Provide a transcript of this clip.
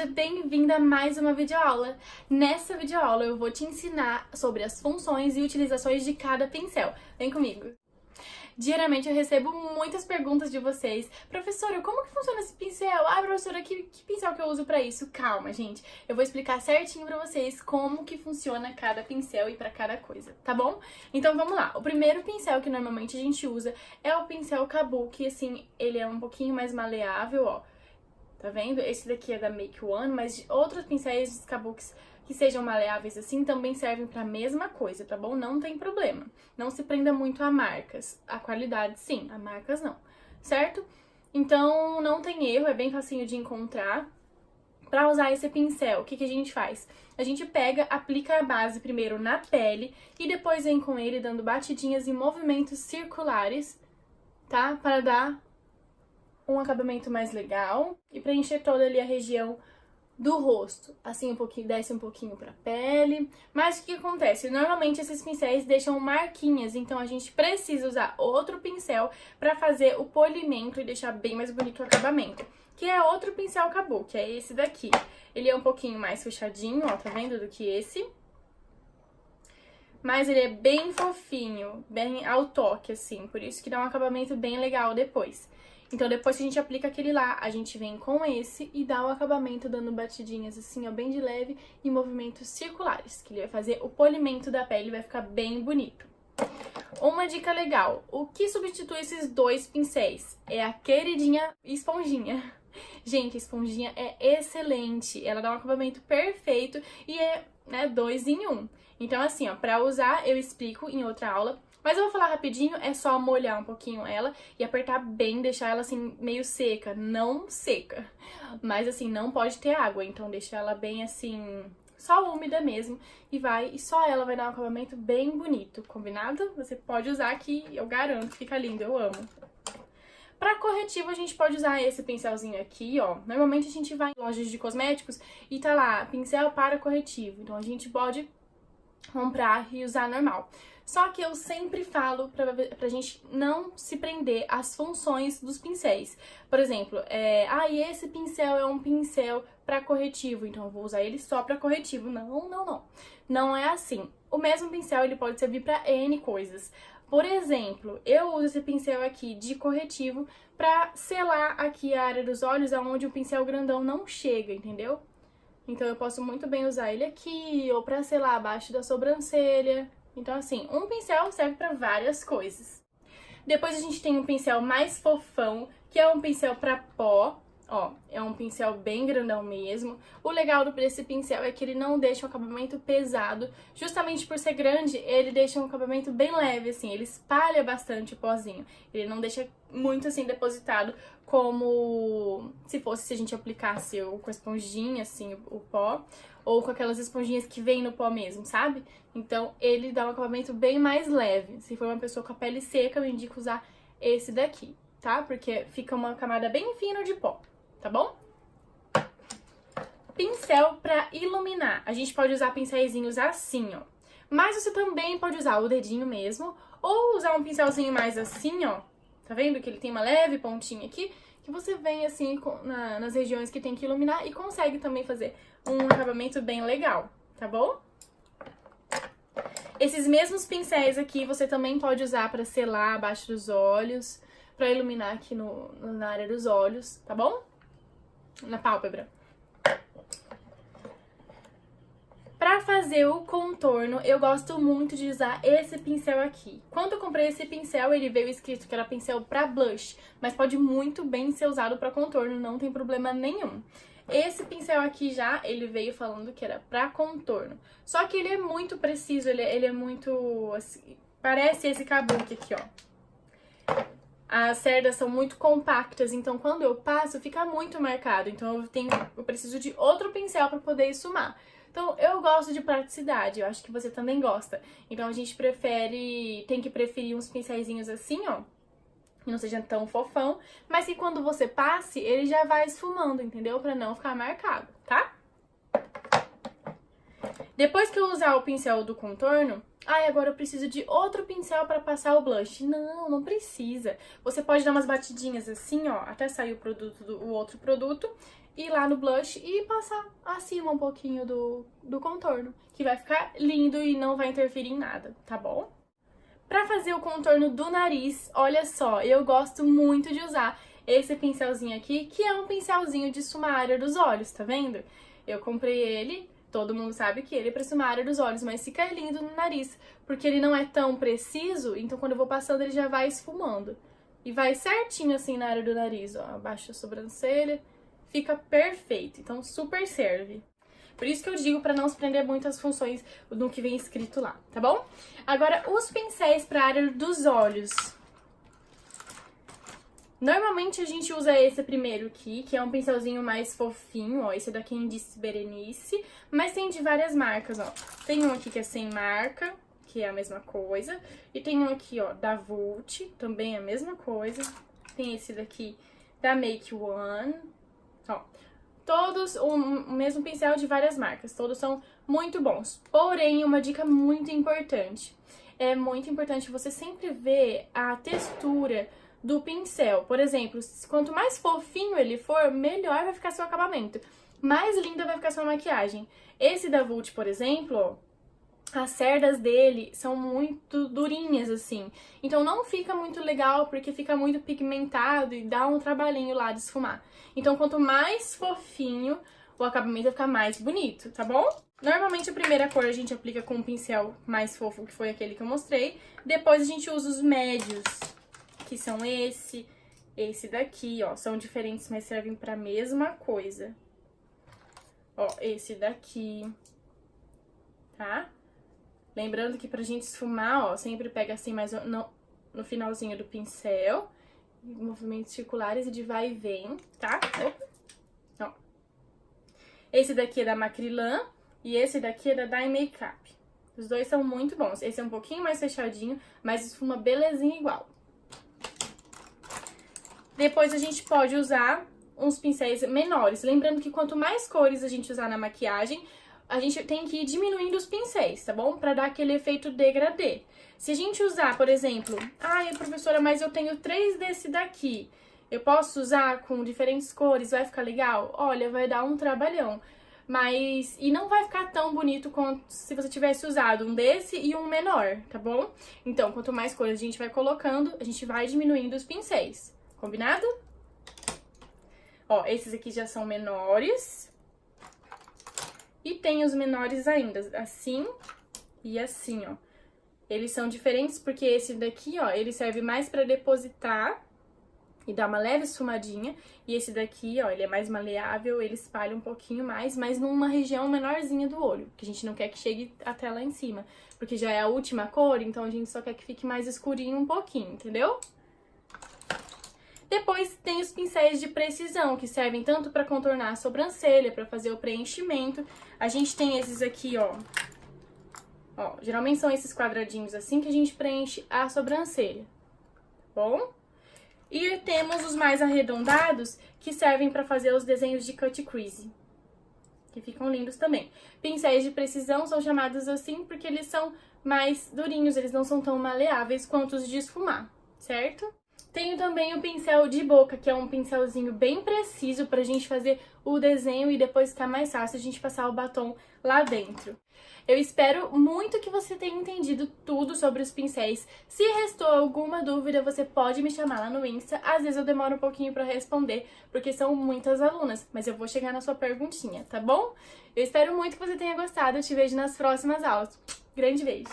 seja bem-vinda a mais uma videoaula. Nessa videoaula eu vou te ensinar sobre as funções e utilizações de cada pincel. Vem comigo! Diariamente eu recebo muitas perguntas de vocês. Professora, como que funciona esse pincel? Ah, professora, que pincel que eu uso pra isso? Calma, gente. Eu vou explicar certinho pra vocês como que funciona cada pincel e pra cada coisa, tá bom? Então vamos lá. O primeiro pincel que normalmente a gente usa é o pincel Kabuki, assim, ele é um pouquinho mais maleável, ó. Tá vendo? Esse daqui é da Make One, mas outros pincéis Kabukis que sejam maleáveis assim também servem pra mesma coisa, tá bom? Não tem problema. Não se prenda muito a marcas. A qualidade sim, a marcas não, certo? Então não tem erro, é bem facinho de encontrar. Pra usar esse pincel, o que a gente faz? A gente pega, aplica a base primeiro na pele e depois vem com ele dando batidinhas e movimentos circulares, tá? Para dar um acabamento mais legal e preencher toda ali a região do rosto. Assim, um pouquinho, desce um pouquinho pra pele. Mas o que acontece? Normalmente esses pincéis deixam marquinhas, então a gente precisa usar outro pincel pra fazer o polimento e deixar bem mais bonito o acabamento. Que é outro pincel Kabuki, é esse daqui. Ele é um pouquinho mais fechadinho, ó, tá vendo, do que esse. Mas ele é bem fofinho, bem ao toque, assim, por isso que dá um acabamento bem legal depois. Então, depois que a gente aplica aquele lá, a gente vem com esse e dá o acabamento dando batidinhas assim, ó, bem de leve e movimentos circulares, que ele vai fazer o polimento da pele, vai ficar bem bonito. Uma dica legal, o que substitui esses dois pincéis é a queridinha esponjinha. Gente, a esponjinha é excelente, ela dá um acabamento perfeito e é, né, 2 em 1. Então, assim, ó, pra usar eu explico em outra aula. Mas eu vou falar rapidinho, é só molhar um pouquinho ela e apertar bem, deixar ela assim meio seca, não seca, mas assim, não pode ter água, então deixa ela bem assim, só úmida mesmo e só ela vai dar um acabamento bem bonito, combinado? Você pode usar que eu garanto, fica lindo, eu amo. Pra corretivo a gente pode usar esse pincelzinho aqui, ó, normalmente a gente vai em lojas de cosméticos e tá lá, pincel para corretivo, então a gente pode comprar e usar normal. Só que eu sempre falo pra gente não se prender às funções dos pincéis. Por exemplo, esse pincel é um pincel pra corretivo, então eu vou usar ele só pra corretivo. Não, não, não. Não é assim. O mesmo pincel, ele pode servir pra N coisas. Por exemplo, eu uso esse pincel aqui de corretivo pra selar aqui a área dos olhos, aonde o pincel grandão não chega, entendeu? Então eu posso muito bem usar ele aqui, ou pra selar abaixo da sobrancelha. Então, assim, um pincel serve pra várias coisas. Depois a gente tem um pincel mais fofão, que é um pincel pra pó. Ó, é um pincel bem grandão mesmo. O legal desse pincel é que ele não deixa um acabamento pesado. Justamente por ser grande, ele deixa um acabamento bem leve, assim. Ele espalha bastante o pozinho. Ele não deixa muito, assim, depositado como se a gente aplicasse com a esponjinha, assim, o pó. Ou com aquelas esponjinhas que vem no pó mesmo, sabe? Então, ele dá um acabamento bem mais leve. Se for uma pessoa com a pele seca, eu indico usar esse daqui, tá? Porque fica uma camada bem fina de pó, tá bom? Pincel pra iluminar. A gente pode usar pincéizinhos assim, ó. Mas você também pode usar o dedinho mesmo, ou usar um pincelzinho mais assim, ó. Tá vendo que ele tem uma leve pontinha aqui? Que você vem assim nas regiões que tem que iluminar e consegue também fazer um acabamento bem legal, tá bom? Esses mesmos pincéis aqui você também pode usar pra selar abaixo dos olhos, pra iluminar aqui na área dos olhos, tá bom? Na pálpebra. Pra fazer o contorno, eu gosto muito de usar esse pincel aqui. Quando eu comprei esse pincel, ele veio escrito que era pincel pra blush, mas pode muito bem ser usado pra contorno, não tem problema nenhum. Esse pincel aqui já, ele veio falando que era pra contorno. Só que ele é muito preciso, ele é muito, assim, parece esse Kabuki aqui, ó. As cerdas são muito compactas, então quando eu passo fica muito marcado. Então eu preciso de outro pincel pra poder esfumar. Então eu gosto de praticidade, eu acho que você também gosta. Então a gente tem que preferir uns pincéisinhos assim, ó. Que não seja tão fofão, mas que quando você passe, ele já vai esfumando, entendeu? Pra não ficar marcado, tá? Depois que eu usar o pincel do contorno, agora eu preciso de outro pincel pra passar o blush. Não, não precisa. Você pode dar umas batidinhas assim, ó, até sair o outro produto, ir lá no blush e passar acima um pouquinho do contorno, que vai ficar lindo e não vai interferir em nada, tá bom? Pra fazer o contorno do nariz, olha só, eu gosto muito de usar esse pincelzinho aqui, que é um pincelzinho de esfumar a área dos olhos, tá vendo? Eu comprei ele, todo mundo sabe que ele é pra esfumar a área dos olhos, mas fica lindo no nariz, porque ele não é tão preciso, então quando eu vou passando ele já vai esfumando. E vai certinho assim na área do nariz, ó, abaixo da sobrancelha, fica perfeito, então super serve. Por isso que eu digo pra não se prender muito às funções do que vem escrito lá, tá bom? Agora, os pincéis pra área dos olhos. Normalmente a gente usa esse primeiro aqui, que é um pincelzinho mais fofinho, ó. Esse daqui é Indice Berenice, mas tem de várias marcas, ó. Tem um aqui que é sem marca, que é a mesma coisa. E tem um aqui, ó, da Vult, também é a mesma coisa. Tem esse daqui da Make One, ó. Todos o mesmo pincel de várias marcas, todos são muito bons. Porém, uma dica muito importante. É muito importante você sempre ver a textura do pincel. Por exemplo, quanto mais fofinho ele for, melhor vai ficar seu acabamento. Mais linda vai ficar sua maquiagem. Esse da Vult, por exemplo, ó, as cerdas dele são muito durinhas, assim. Então não fica muito legal, porque fica muito pigmentado e dá um trabalhinho lá de esfumar. Então quanto mais fofinho, o acabamento vai ficar mais bonito, tá bom? Normalmente a primeira cor a gente aplica com um pincel mais fofo, que foi aquele que eu mostrei. Depois a gente usa os médios, que são esse daqui, ó. São diferentes, mas servem pra mesma coisa. Ó, esse daqui, tá? Lembrando que pra gente esfumar, ó, sempre pega assim mais no finalzinho do pincel, movimentos circulares e de vai e vem, tá? Ó. Esse daqui é da Macrylan e esse daqui é da Dye Makeup. Os dois são muito bons. Esse é um pouquinho mais fechadinho, mas esfuma belezinha igual. Depois a gente pode usar uns pincéis menores. Lembrando que quanto mais cores a gente usar na maquiagem, a gente tem que ir diminuindo os pincéis, tá bom? Pra dar aquele efeito degradê. Se a gente usar, por exemplo, ai, professora, mas eu tenho 3 desse daqui, eu posso usar com diferentes cores, vai ficar legal? Olha, vai dar um trabalhão. Mas, e não vai ficar tão bonito quanto se você tivesse usado um desse e um menor, tá bom? Então, quanto mais cores a gente vai colocando, a gente vai diminuindo os pincéis. Combinado? Ó, esses aqui já são menores. E tem os menores ainda, assim e assim, ó. Eles são diferentes porque esse daqui, ó, ele serve mais pra depositar e dar uma leve esfumadinha. E esse daqui, ó, ele é mais maleável, ele espalha um pouquinho mais, mas numa região menorzinha do olho, que a gente não quer que chegue até lá em cima. Porque já é a última cor, então a gente só quer que fique mais escurinho um pouquinho, entendeu? Depois tem os pincéis de precisão, que servem tanto para contornar a sobrancelha, para fazer o preenchimento. A gente tem esses aqui, ó. Ó, geralmente são esses quadradinhos assim que a gente preenche a sobrancelha, tá bom? E temos os mais arredondados, que servem para fazer os desenhos de cut crease, que ficam lindos também. Pincéis de precisão são chamados assim porque eles são mais durinhos, eles não são tão maleáveis quanto os de esfumar, certo? Tenho também o pincel de boca, que é um pincelzinho bem preciso pra gente fazer o desenho e depois ficar mais fácil a gente passar o batom lá dentro. Eu espero muito que você tenha entendido tudo sobre os pincéis. Se restou alguma dúvida, você pode me chamar lá no Insta. Às vezes eu demoro um pouquinho pra responder, porque são muitas alunas, mas eu vou chegar na sua perguntinha, tá bom? Eu espero muito que você tenha gostado. Eu te vejo nas próximas aulas. Grande beijo!